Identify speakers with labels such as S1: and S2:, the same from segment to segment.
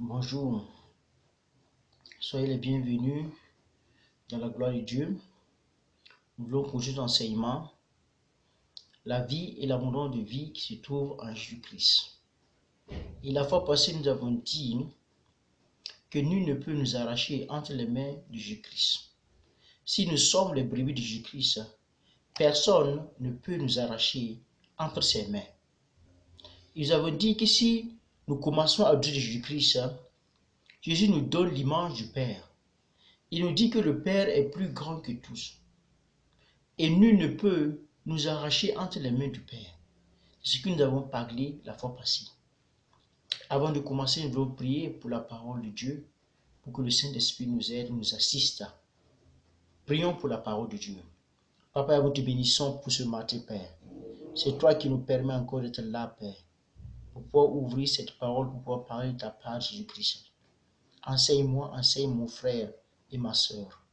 S1: Bonjour, soyez les bienvenus dans la gloire de Dieu. Nous voulons poursuivre l'enseignement, la vie et l'abondance de vie qui se trouve en Jésus-Christ. Et la fois passée, nous avons dit que nul ne peut nous arracher entre les mains de Jésus-Christ. Si nous sommes les brebis de Jésus-Christ, personne ne peut nous arracher entre ses mains. Nous avons dit que si nous commençons à dire de Jésus-Christ, Jésus nous donne l'image du Père. Il nous dit que le Père est plus grand que tous. Et nul ne peut nous arracher entre les mains du Père. C'est ce que nous avons parlé la fois passée. Avant de commencer, nous voulons prier pour la parole de Dieu, pour que le Saint-Esprit nous aide, nous assiste. Prions pour la parole de Dieu. Papa, nous te bénissons pour ce matin, Père. C'est toi qui nous permets encore d'être là, Père, pour pouvoir ouvrir cette parole, pour pouvoir parler de ta part, Jésus-Christ. Enseigne-moi, enseigne mon frère et ma sœur.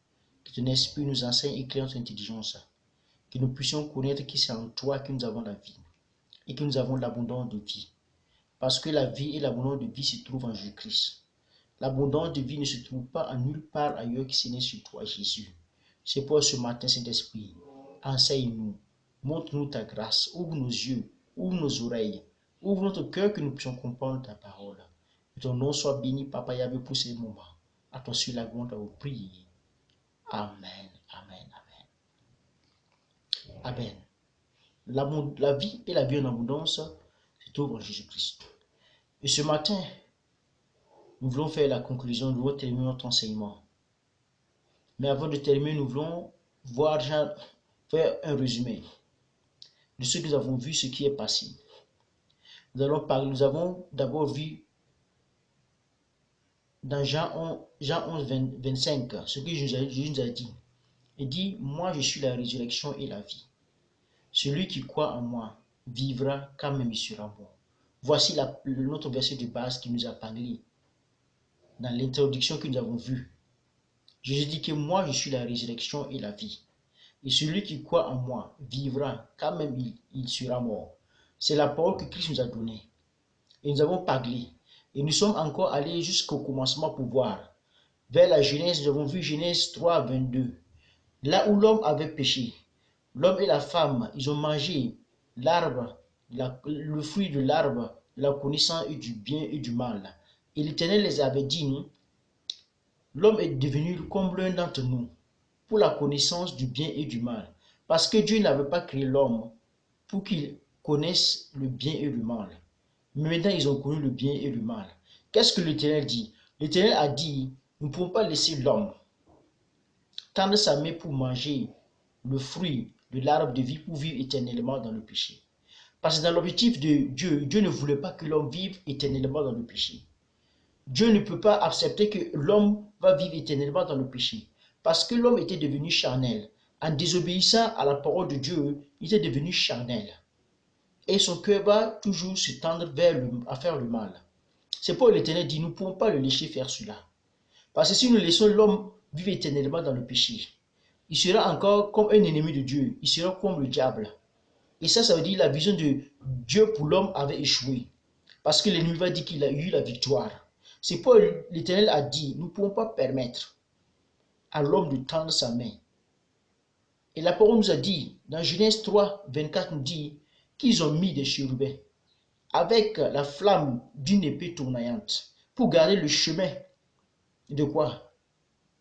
S1: Que ton esprit nous enseigne et éclaire notre intelligence. Que nous puissions connaître que c'est en toi que nous avons la vie et que nous avons l'abondance de vie. Parce que la vie et l'abondance de vie se trouvent en Jésus-Christ. L'abondance de vie ne se trouve pas en nulle part ailleurs que ce n'est sur toi, Jésus. C'est pour ce matin, Saint-Esprit, enseigne-nous, montre-nous ta grâce, ouvre nos yeux, ouvre nos oreilles, ouvre notre cœur que nous puissions comprendre ta parole. Que ton nom soit béni, Papa Yahvé, pour ces moments. À toi sur la gloire, à vous prier. Amen, amen, amen. Amen. La vie et la vie en abondance se trouvent en Jésus-Christ. Et ce matin, nous voulons faire la conclusion, nous voulons terminer notre enseignement. Mais avant de terminer, nous voulons faire un résumé de ce que nous avons vu, ce qui est passé. Nous avons d'abord vu dans Jean 11, 25, ce que Jésus nous a dit. Il dit, moi je suis la résurrection et la vie. Celui qui croit en moi vivra quand même il sera mort. Voici notre verset de base qui nous a parlé dans l'introduction que nous avons vue. Jésus dit que moi je suis la résurrection et la vie. Et celui qui croit en moi vivra quand même il sera mort. C'est la parole que Christ nous a donnée. Et nous avons parlé. Et nous sommes encore allés jusqu'au commencement pour voir. Vers la Genèse, nous avons vu Genèse 3, 22. Là où l'homme avait péché. L'homme et la femme, ils ont mangé l'arbre, le fruit de l'arbre, de la connaissance et du bien et du mal. Et l'Éternel les avait dit, l'homme est devenu comme l'un d'entre nous, pour la connaissance du bien et du mal. Parce que Dieu n'avait pas créé l'homme pour qu'il connaisse le bien et le mal. Mais maintenant, ils ont connu le bien et le mal. Qu'est-ce que l'Éternel dit? L'Éternel a dit, nous ne pouvons pas laisser l'homme tendre sa main pour manger le fruit de l'arbre de vie pour vivre éternellement dans le péché. Parce que dans l'objectif de Dieu, Dieu ne voulait pas que l'homme vive éternellement dans le péché. Dieu ne peut pas accepter que l'homme va vivre éternellement dans le péché. Parce que l'homme était devenu charnel. En désobéissant à la parole de Dieu, il était devenu charnel. Et son cœur va toujours se tendre à faire le mal. C'est pourquoi l'Éternel dit, nous ne pouvons pas le laisser faire cela. Parce que si nous laissons l'homme vivre éternellement dans le péché, il sera encore comme un ennemi de Dieu. Il sera comme le diable. Et ça veut dire que la vision de Dieu pour l'homme avait échoué. Parce que l'ennemi va dire qu'il a eu la victoire. C'est pourquoi l'Éternel a dit, nous ne pouvons pas permettre à l'homme de tendre sa main. Et la parole nous a dit, dans Genèse 3, 24, nous dit qu'ils ont mis des chérubins avec la flamme d'une épée tournoyante pour garder le chemin de quoi?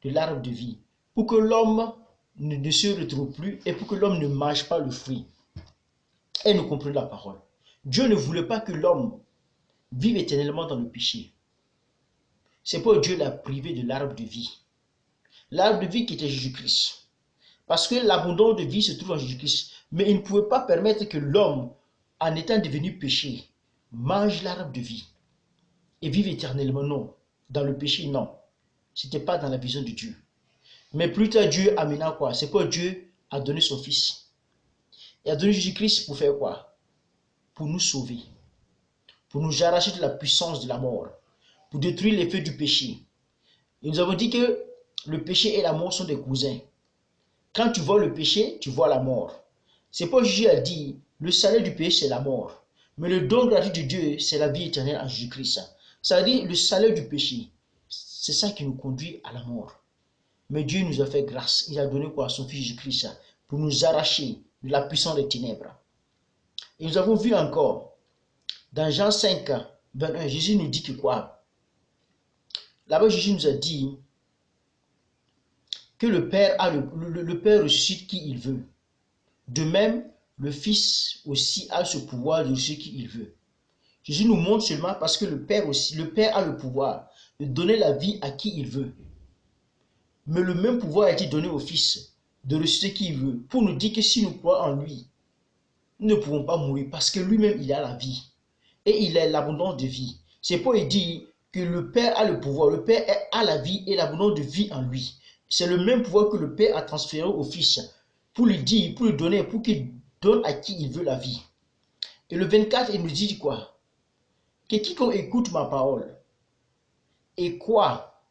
S1: De l'arbre de vie. Pour que l'homme ne se retrouve plus et pour que l'homme ne mange pas le fruit. Et nous comprenons la parole. Dieu ne voulait pas que l'homme vive éternellement dans le péché. C'est pourquoi Dieu l'a privé de l'arbre de vie. L'arbre de vie qui était Jésus-Christ. Parce que l'abondance de vie se trouve en Jésus-Christ. Mais il ne pouvait pas permettre que l'homme, en étant devenu péché, mange l'arbre de vie et vive éternellement. Non. Dans le péché, non. Ce n'était pas dans la vision de Dieu. Mais plus tard, Dieu amena quoi? C'est pourquoi Dieu a donné son Fils. Il a donné Jésus-Christ pour faire quoi? Pour nous sauver. Pour nous arracher de la puissance de la mort. Pour détruire l'effet du péché. Et nous avons dit que le péché et la mort sont des cousins. Quand tu vois le péché, tu vois la mort. C'est pourquoi Jésus a dit, le salaire du péché, c'est la mort. Mais le don gratuit de Dieu, c'est la vie éternelle en Jésus-Christ. Ça veut dire le salaire du péché. C'est ça qui nous conduit à la mort. Mais Dieu nous a fait grâce. Il a donné quoi? Son Fils Jésus-Christ pour nous arracher de la puissance des ténèbres. Et nous avons vu encore, dans Jean 5, 21, Jésus nous dit que quoi? Là-bas, Jésus nous a dit que le Père ressuscite qui il veut. De même, le Fils aussi a ce pouvoir de ressusciter qui il veut. Jésus nous montre seulement parce que le Père a le pouvoir de donner la vie à qui il veut. Mais le même pouvoir a été donné au Fils de ressusciter qui il veut, pour nous dire que si nous croyons en lui, nous ne pouvons pas mourir parce que lui-même, il a la vie. Et il a l'abondance de vie. C'est pour dire que le Père a le pouvoir, le Père a la vie et l'abondance de vie en lui. C'est le même pouvoir que le Père a transféré au Fils pour lui dire, pour lui donner, pour qu'il donne à qui il veut la vie. Et le 24, il nous dit quoi? Que quiconque écoute ma parole et croit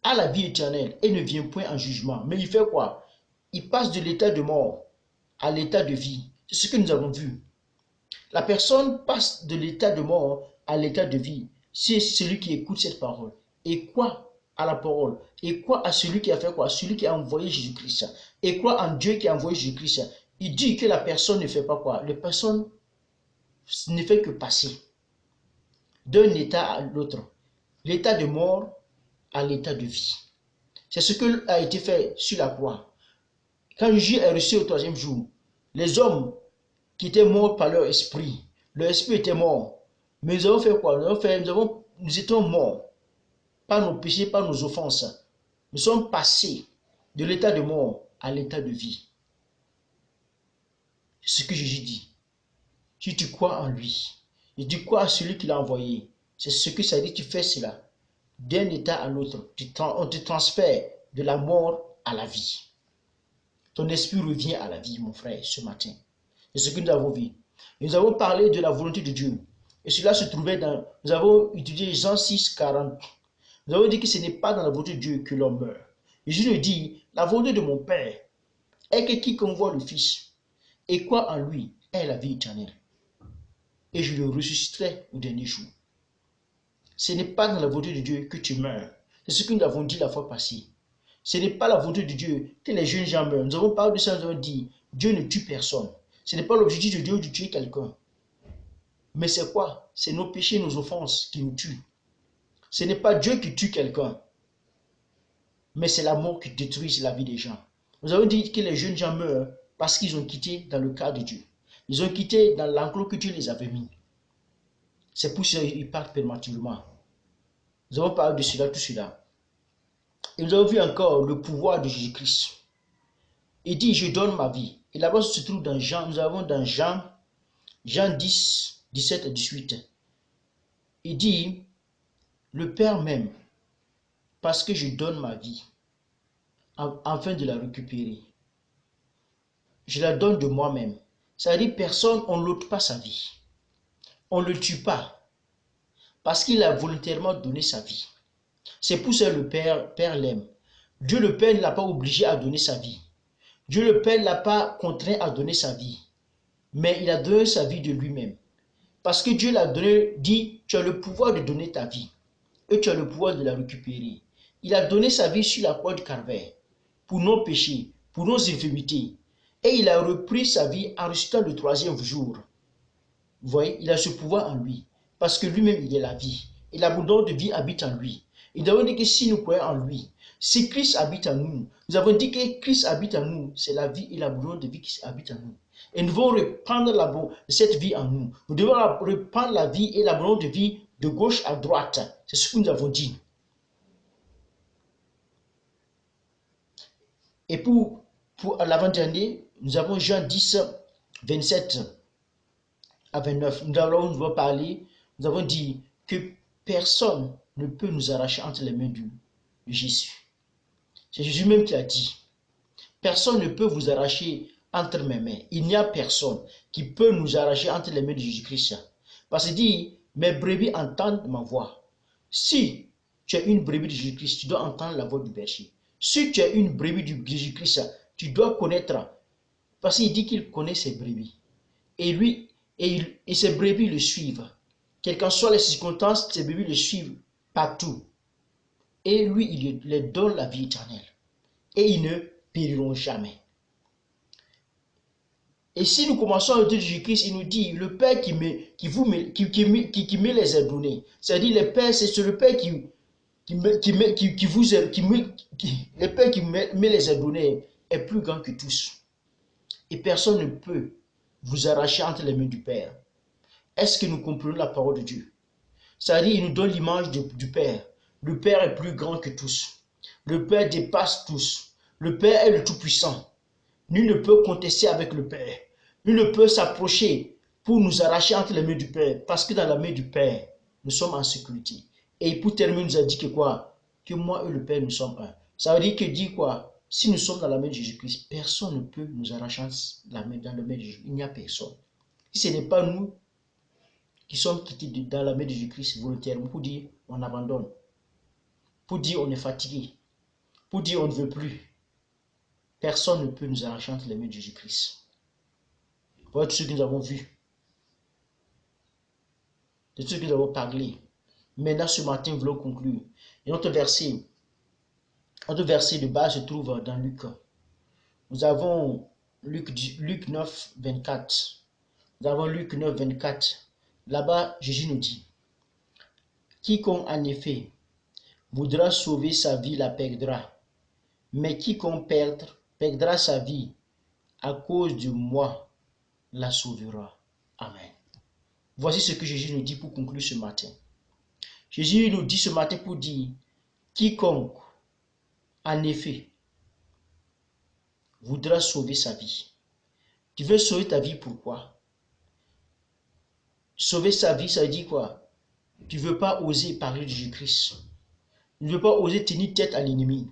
S1: à la vie éternelle et ne vient point en jugement. Mais il fait quoi? Il passe de l'état de mort à l'état de vie. C'est ce que nous avons vu. La personne passe de l'état de mort à l'état de vie. C'est celui qui écoute cette parole et croit à la parole et croit à celui qui a fait quoi? Celui qui a envoyé Jésus-Christ et croit en Dieu qui a envoyé Jésus-Christ. Il dit que la personne ne fait pas quoi? La personne ne fait que passer d'un état à l'autre, l'état de mort à l'état de vie. C'est ce qui a été fait sur la croix. Quand Jésus est ressuscité au troisième jour, les hommes qui étaient morts par leur esprit était mort. Mais nous avons fait quoi? Nous étions morts par nos péchés, par nos offenses. Nous sommes passés de l'état de mort à l'état de vie. C'est ce que Jésus dit. Si tu crois en lui, et tu crois à celui qui l'a envoyé, c'est ce que ça dit, tu fais cela. D'un état à l'autre, on te transfère de la mort à la vie. Ton esprit revient à la vie, mon frère, ce matin. C'est ce que nous avons vu. Et nous avons parlé de la volonté de Dieu. Et cela se trouvait dans... Nous avons étudié Jean 6, 40. Nous avons dit que ce n'est pas dans la volonté de Dieu que l'homme meurt. Et Jésus nous dit, la volonté de mon Père est que quiconque voit le Fils et croit en lui ait la vie éternelle. Et je le ressusciterai au dernier jour. Ce n'est pas dans la volonté de Dieu que tu meurs. C'est ce que nous avons dit la fois passée. Ce n'est pas la volonté de Dieu que les jeunes gens meurent. Nous avons parlé de ça, nous avons dit, Dieu ne tue personne. Ce n'est pas l'objectif de Dieu de tuer quelqu'un. Mais c'est quoi? C'est nos péchés, nos offenses qui nous tuent. Ce n'est pas Dieu qui tue quelqu'un. Mais c'est la mort qui détruit la vie des gens. Nous avons dit que les jeunes gens meurent parce qu'ils ont quitté dans le cadre de Dieu. Ils ont quitté dans l'enclos que Dieu les avait mis. C'est pour ça qu'ils partent prématurément. Nous avons parlé de cela, tout cela. Et nous avons vu encore le pouvoir de Jésus-Christ. Il dit, je donne ma vie. Et là-bas se trouve dans Jean, nous avons dans Jean 10, 17 et 18. Il dit, le Père m'aime parce que je donne ma vie afin de la récupérer. Je la donne de moi-même. Ça veut dire personne, on n'ôte pas sa vie. On ne le tue pas parce qu'il a volontairement donné sa vie. C'est pour ça que le Père l'aime. Dieu le Père ne l'a pas obligé à donner sa vie. Dieu le Père ne l'a pas contraint à donner sa vie. Mais il a donné sa vie de lui-même. Parce que Dieu l'a donné, dit, tu as le pouvoir de donner ta vie. Et tu as le pouvoir de la récupérer. Il a donné sa vie sur la croix du Calvaire. Pour nos péchés, pour nos infirmités. Et il a repris sa vie en ressuscitant le troisième jour. Vous voyez, il a ce pouvoir en lui. Parce que lui-même, il est la vie. Et l'abondance de vie habite en lui. Et nous avons dit que si nous croyons en lui, si Christ habite en nous, nous avons dit que Christ habite en nous, c'est la vie et l'abondance de vie qui habite en nous. Et nous devons reprendre cette vie en nous. Nous devons reprendre la vie et l'abondance de vie de gauche à droite. C'est ce que nous avons dit. Et pour l'avant-dernier, nous avons Jean 10, 27 à 29. Nous avons parlé, nous avons dit que personne ne peut nous arracher entre les mains de Jésus. C'est Jésus même qui a dit, personne ne peut vous arracher entre mes mains. Il n'y a personne qui peut nous arracher entre les mains de Jésus-Christ. Parce qu'il dit, mes brebis entendent ma voix. Si tu es une brebis de Jésus-Christ, tu dois entendre la voix du berger. Si tu es une brebis de Jésus-Christ, tu dois connaître, parce qu'il dit qu'il connaît ses brebis. Et lui, et ses brebis le suivent. quelles qu'en soient les circonstances, ces bébés le suivent partout. Et lui, il leur donne la vie éternelle. Et ils ne périront jamais. Et si nous commençons à l'étude de Jésus-Christ, il nous dit, le Père qui met les a donnés. C'est-à-dire, le Père, c'est le Père le Père qui met les a donnés est plus grand que tous. Et personne ne peut vous arracher entre les mains du Père. Est-ce que nous comprenons la parole de Dieu? C'est-à-dire, il nous donne l'image du Père. Le Père est plus grand que tous. Le Père dépasse tous. Le Père est le Tout-Puissant. Nul ne peut contester avec le Père. Nul ne peut s'approcher pour nous arracher entre les mains du Père. Parce que dans la main du Père, nous sommes en sécurité. Et pour terminer, il nous a dit que quoi? Que moi et le Père, nous sommes un. Ça veut dire que dit quoi? Si nous sommes dans la main de Jésus-Christ, personne ne peut nous arracher dans la main de Jésus. Il n'y a personne. Si ce n'est pas nous qui sommes quittés dans la main de Jésus-Christ volontairement pour dire on abandonne, pour dire on est fatigué, pour dire on ne veut plus, personne ne peut nous arracher entre les mains de Jésus-Christ. Voilà tout ce que nous avons vu, de tout ce que nous avons parlé. Maintenant, ce matin, nous voulons conclure. Et notre verset de base se trouve dans Luc. Nous avons Luc 9, 24. Nous avons Luc 9, 24. Là-bas, Jésus nous dit, quiconque en effet voudra sauver sa vie la perdra, mais quiconque perdra sa vie à cause de moi la sauvera. Amen. Voici ce que Jésus nous dit pour conclure ce matin. Jésus nous dit ce matin pour dire, quiconque en effet voudra sauver sa vie. Tu veux sauver ta vie, pourquoi? Sauver sa vie, ça dit quoi? Tu ne veux pas oser parler de Jésus-Christ. Tu ne veux pas oser tenir tête à l'ennemi.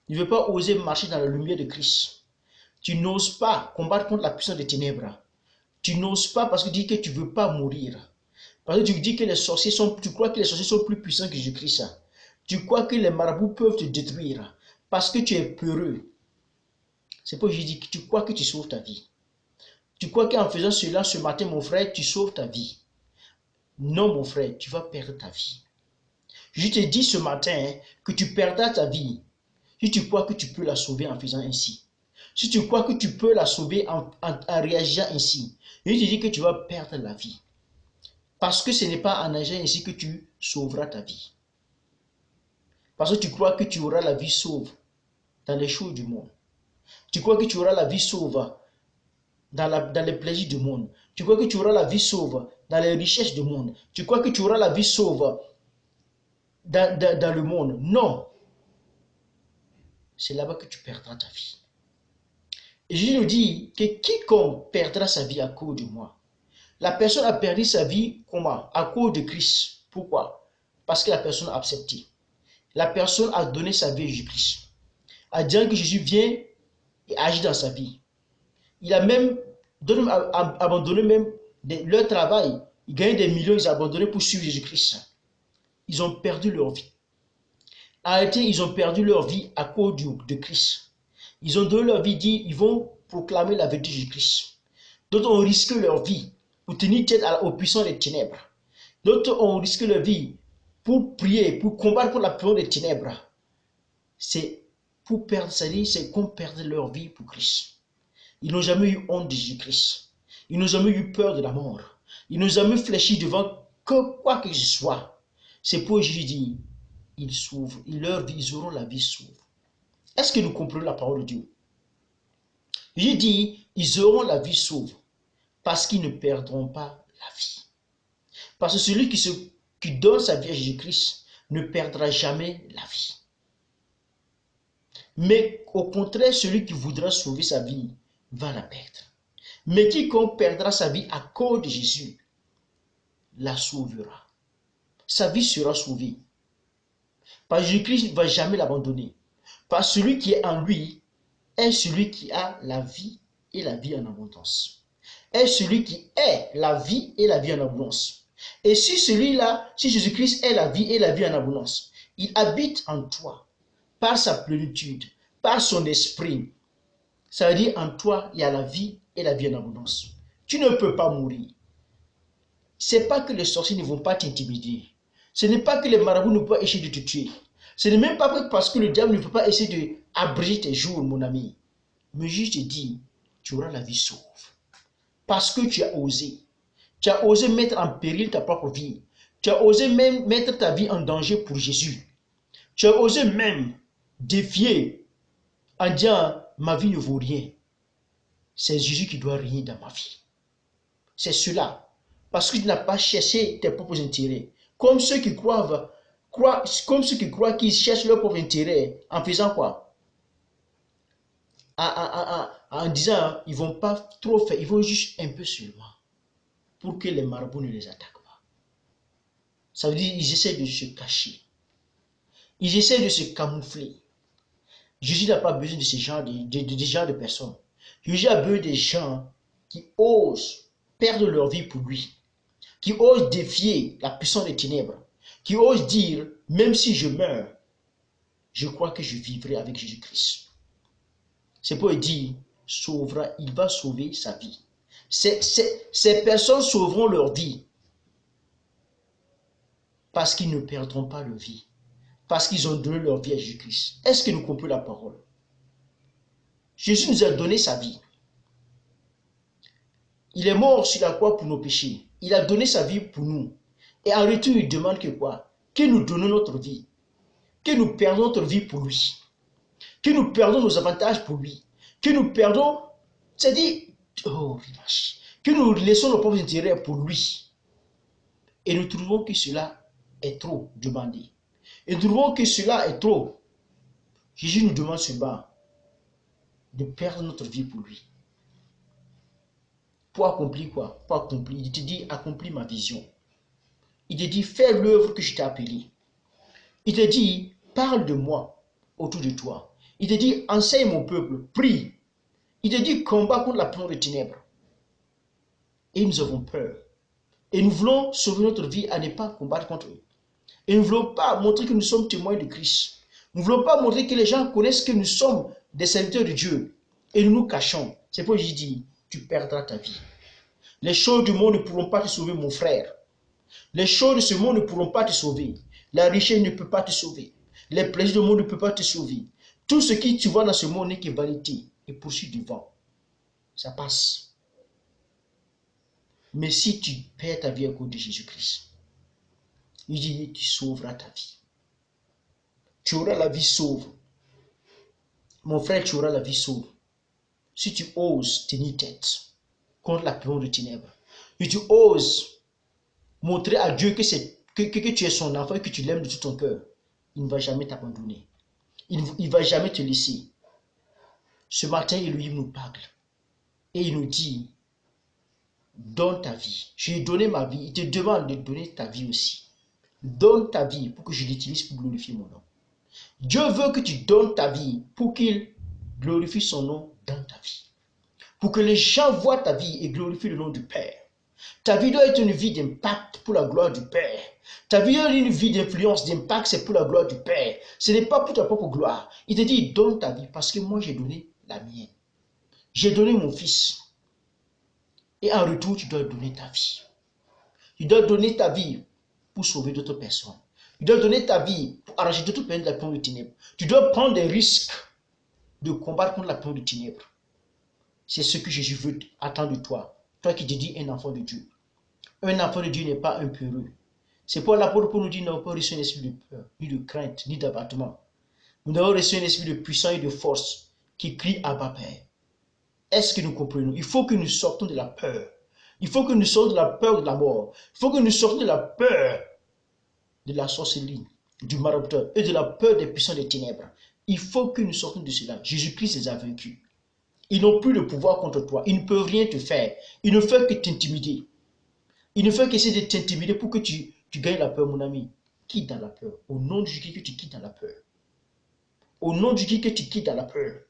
S1: Tu ne veux pas oser marcher dans la lumière de Christ. Tu n'oses pas combattre contre la puissance des ténèbres. Tu n'oses pas parce que tu dis que tu ne veux pas mourir. Parce que tu dis que tu crois que les sorciers sont plus puissants que Jésus-Christ. Tu crois que les marabouts peuvent te détruire parce que tu es peureux. C'est pour que je dis que tu crois que tu sauves ta vie. Tu crois qu'en faisant cela ce matin, mon frère, tu sauves ta vie. Non, mon frère, tu vas perdre ta vie. Je te dis ce matin que tu perdras ta vie si tu crois que tu peux la sauver en faisant ainsi. Si tu crois que tu peux la sauver en réagissant ainsi, je te dis que tu vas perdre la vie. Parce que ce n'est pas en agissant ainsi que tu sauveras ta vie. Parce que tu crois que tu auras la vie sauve dans les choses du monde. Tu crois que tu auras la vie sauve dans les plaisirs du monde. Tu crois que tu auras la vie sauve dans les richesses du monde. Tu crois que tu auras la vie sauve dans le monde. Non. C'est là-bas que tu perdras ta vie. Et Jésus nous dit que quiconque perdra sa vie à cause de moi. La personne a perdu sa vie comment? À cause de Christ. Pourquoi? Parce que la personne a accepté. La personne a donné sa vie à Jésus-Christ. A dit que Jésus vient et agit dans sa vie. Il a même abandonné même leur travail. Ils gagnaient des millions, ils ont abandonné pour suivre Jésus-Christ. Ils ont perdu leur vie. Arrêtez, ils ont perdu leur vie à cause de Christ. Ils ont donné leur vie, dit, ils vont proclamer la vérité de Jésus-Christ. D'autres ont risqué leur vie pour tenir tête aux puissants des ténèbres. D'autres ont risqué leur vie pour prier, pour combattre pour la puissance des ténèbres. C'est pour perdre, c'est qu'on perde leur vie pour Christ. Ils n'ont jamais eu honte de Jésus-Christ. Ils n'ont jamais eu peur de la mort. Ils n'ont jamais fléchi devant quoi que ce soit. C'est pour Jésus dit, ils s'ouvrent, ils auront la vie sauve. Est-ce que nous comprenons la parole de Dieu? Jésus dit, ils auront la vie sauve parce qu'ils ne perdront pas la vie. Parce que celui qui donne sa vie à Jésus-Christ ne perdra jamais la vie. Mais au contraire, celui qui voudra sauver sa vie va la perdre. Mais quiconque perdra sa vie à cause de Jésus la sauvera. Sa vie sera sauvée. Parce que Jésus-Christ ne va jamais l'abandonner. Parce que celui qui est en lui est celui qui a la vie et la vie en abondance. Est celui qui est la vie et la vie en abondance. Et si celui-là, si Jésus-Christ est la vie et la vie en abondance, il habite en toi par sa plénitude, par son esprit. Ça veut dire en toi, il y a la vie et la vie en abondance. Tu ne peux pas mourir. c'est pas que les sorciers ne vont pas t'intimider. Ce n'est pas que les marabouts ne peuvent essayer de te tuer. Ce n'est même pas parce que le diable ne peut pas essayer d'abréger tes jours, mon ami. Mais juste te dis, tu auras la vie sauve. Parce que tu as osé. Tu as osé mettre en péril ta propre vie. Tu as osé même mettre ta vie en danger pour Jésus. Tu as osé même défier en disant, ma vie ne vaut rien. C'est Jésus qui doit régner dans ma vie. C'est cela. Parce que tu n'as pas cherché tes propres intérêts. Comme ceux qui croient qu'ils cherchent leur propre intérêt en faisant quoi? En disant, ils ne vont pas trop faire, ils vont juste un peu seulement. Pour que les marabouts ne les attaquent pas. Ça veut dire qu'ils essaient de se cacher. Ils essaient de se camoufler. Jésus n'a pas besoin de ce genre de personnes. Jésus a besoin des gens qui osent perdre leur vie pour lui, qui osent défier la puissance des ténèbres, qui osent dire, même si je meurs, je crois que je vivrai avec Jésus-Christ. C'est pour dire, il va sauver sa vie. Ces personnes sauveront leur vie parce qu'ils ne perdront pas leur vie, parce qu'ils ont donné leur vie à Jésus-Christ. Est-ce que nous comprenons la parole? Jésus nous a donné sa vie. Il est mort sur la croix pour nos péchés. Il a donné sa vie pour nous. Et en retour, il demande que quoi? Que nous donnons notre vie. Que nous perdons notre vie pour lui. Que nous perdons nos avantages pour lui. Que nous perdons, c'est-à-dire, que nous laissons nos propres intérêts pour lui. Et nous trouvons que cela est trop demandé. Et nous trouvons que cela est trop. Jésus nous demande seulement de perdre notre vie pour lui. Pour accomplir quoi? Pour accomplir. Il te dit, accomplis ma vision. Il te dit, fais l'œuvre que je t'ai appelée. Il te dit, parle de moi autour de toi. Il te dit, enseigne mon peuple, prie. Il te dit, combat contre la puissance des ténèbres. Et nous avons peur. Et nous voulons sauver notre vie à ne pas combattre contre eux. Et nous ne voulons pas montrer que nous sommes témoins de Christ. Nous ne voulons pas montrer que les gens connaissent que nous sommes des serviteurs de Dieu. Et nous nous cachons. C'est pourquoi je dis, tu perdras ta vie. Les choses du monde ne pourront pas te sauver, mon frère. Les choses de ce monde ne pourront pas te sauver. La richesse ne peut pas te sauver. Les plaisirs du monde ne peuvent pas te sauver. Tout ce que tu vois dans ce monde n'est que vanité et poursuite du vent. Ça passe. Mais si tu perds ta vie à cause de Jésus-Christ, il dit, tu sauveras ta vie. Tu auras la vie sauve. Mon frère, tu auras la vie sauve. Si tu oses tenir tête contre la puissance de ténèbres, et tu oses montrer à Dieu que tu es son enfant et que tu l'aimes de tout ton cœur, il ne va jamais t'abandonner. Il ne va jamais te laisser. Ce matin, Elohim nous parle. Et il nous dit, donne ta vie. Je lui ai donné ma vie. Il te demande de donner ta vie aussi. Donne ta vie pour que je l'utilise pour glorifier mon nom. Dieu veut que tu donnes ta vie pour qu'il glorifie son nom dans ta vie. Pour que les gens voient ta vie et glorifient le nom du Père. Ta vie doit être une vie d'impact pour la gloire du Père. Ta vie doit être une vie d'influence, d'impact, c'est pour la gloire du Père. Ce n'est pas pour ta propre gloire. Il te dit, donne ta vie parce que moi j'ai donné la mienne. J'ai donné mon fils. Et en retour, tu dois donner ta vie. Tu dois donner ta vie pour sauver d'autres personnes. Tu dois donner ta vie pour arracher d'autres personnes de la puissance de ténèbres. Tu dois prendre des risques de combattre contre la puissance de ténèbres. C'est ce que Jésus veut attendre de toi. Toi qui te dis un enfant de Dieu. Un enfant de Dieu n'est pas un peureux. C'est pour l'apôtre Paul nous dit, nous n'avons pas reçu un esprit de peur, ni de crainte, ni d'abattement. Nous avons reçu un esprit de puissance et de force qui crie Abba Père. Est-ce que nous comprenons? Il faut que nous sortons de la peur. Il faut que nous sortions de la peur de la mort. Il faut que nous sortions de la peur de la sorcellerie, du maraboutage et de la peur des puissants des ténèbres. Il faut que nous sortions de cela. Jésus-Christ les a vaincus. Ils n'ont plus de pouvoir contre toi. Ils ne peuvent rien te faire. Ils ne font que t'intimider. Ils ne font qu'essayer de t'intimider pour que tu gagnes la peur, mon ami. Quitte dans la peur. Au nom de Jésus, que tu quittes dans la peur. Au nom de Jésus, que tu quittes dans la peur.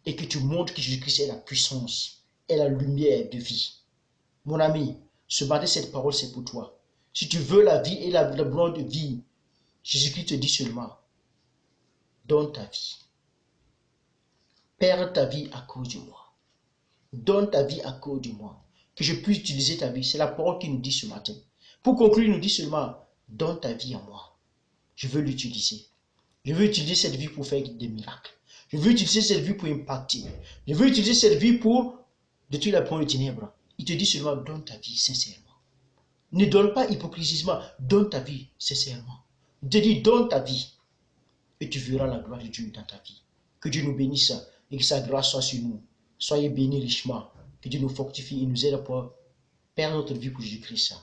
S1: Et que tu montres que Jésus-Christ est la puissance, est la lumière de vie. Mon ami, ce matin, cette parole, c'est pour toi. Si tu veux la vie et la gloire de vie, Jésus-Christ te dit seulement, donne ta vie. Perds ta vie à cause de moi. Donne ta vie à cause de moi. que je puisse utiliser ta vie. C'est la parole qui nous dit ce matin. Pour conclure, il nous dit seulement, donne ta vie à moi. Je veux l'utiliser. Je veux utiliser cette vie pour faire des miracles. Je veux utiliser cette vie pour impacter. Je veux utiliser cette vie pour détruire la pointe de ténèbres. Il te dit seulement, donne ta vie sincèrement. Ne donne pas hypocritement, donne ta vie sincèrement. Il te dit, donne ta vie et tu verras la gloire de Dieu dans ta vie. Que Dieu nous bénisse et que sa grâce soit sur nous. Soyez bénis richement. Que Dieu nous fortifie et nous aide à pouvoir perdre notre vie pour Jésus-Christ.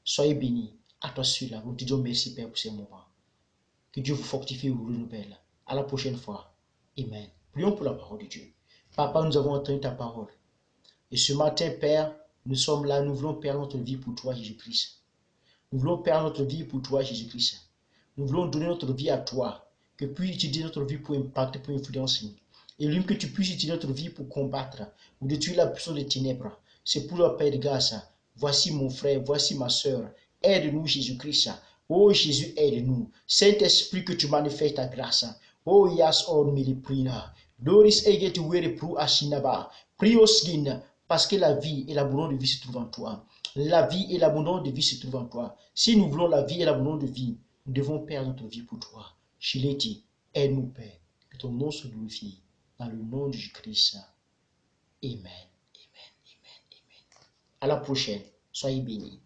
S1: Soyez bénis. À toi celui-là. Nous te disons merci Père pour ces moments. Que Dieu vous fortifie et vous renouvelle. À la prochaine fois. Amen. Prions pour la parole de Dieu. Papa, nous avons entendu ta parole. Et ce matin, Père, nous sommes là, nous voulons perdre notre vie pour toi, Jésus-Christ. Nous voulons perdre notre vie pour toi, Jésus-Christ. Nous voulons donner notre vie à toi. Que tu puisses utiliser notre vie pour impacter, pour influencer. Et lui, que tu puisses utiliser notre vie pour combattre, pour détruire la puissance des ténèbres. C'est pour la paix de grâce. Voici mon frère, voici ma soeur. Aide-nous, Jésus-Christ. Oh Jésus, aide-nous. Saint-Esprit, que tu manifestes ta grâce. Oh yas on miliprina. Doris eget were pru ashinaba. Prioskin, parce que la vie et l'abondance de vie se trouvent en toi. La vie et l'abondance de vie se trouvent en toi. Si nous voulons la vie et l'abondance de vie, nous devons perdre notre vie pour toi. Chileti, aide-nous, Père. Que ton nom se glorifie. Dans le nom de Jésus-Christ. Amen. Amen. Amen. Amen. À la prochaine. Soyez bénis.